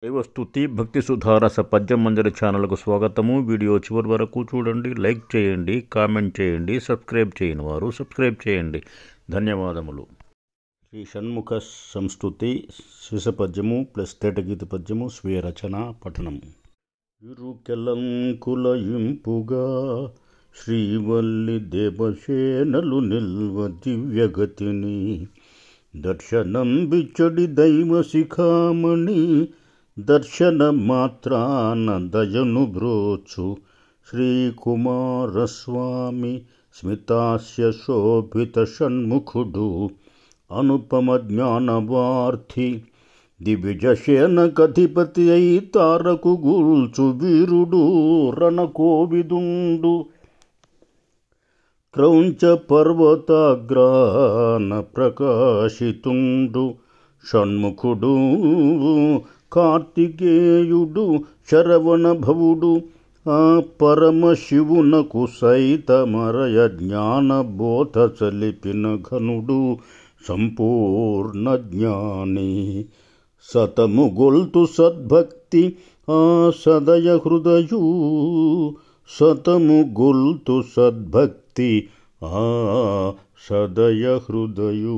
దైవస్తుతి భక్తి సుధారస పద్యమంజరి ఛానల్కు స్వాగతము. వీడియో చివరి వరకు చూడండి, లైక్ చేయండి, కామెంట్ చేయండి. సబ్స్క్రైబ్ చేయని వారు సబ్స్క్రైబ్ చేయండి. ధన్యవాదములు. శ్రీ షణ్ముఖ సంస్తుతి శిశ పద్యము ప్లస్ తేటగీత పద్యము స్వీయ రచన పఠనం. ఇరుకెలంకులయింపుగా శ్రీవల్లి దేవసేనలు నిల్వ దివ్యగతిని దర్శనం బిచ్చడి దైవ శిఖామణి దర్శన మాత్రాన దయను బ్రోచు శ్రీకుమారస్వామి స్మితాస్య శోభిత షణ్ముఖుడు అనుపమ జ్ఞానవార్థి దివిజశేన కధిపతి అయి తారకు గూల్చు వీరుడు రణకోవిదుండు క్రౌంచ పర్వతాగ్రాన ప్రకాశితుండు షణ్ముఖుడు కార్తికేయుడు శరవణ భవుడు ఆ పరమశివునకు సైతమరయ జ్ఞానబోధ చలిపిన ఘనుడు సంపూర్ణ జ్ఞాని సతము గొల్తు సద్భక్తి ఆ సదయ హృదయు సతము గొల్తు సద్భక్తి ఆ సదయ హృదయు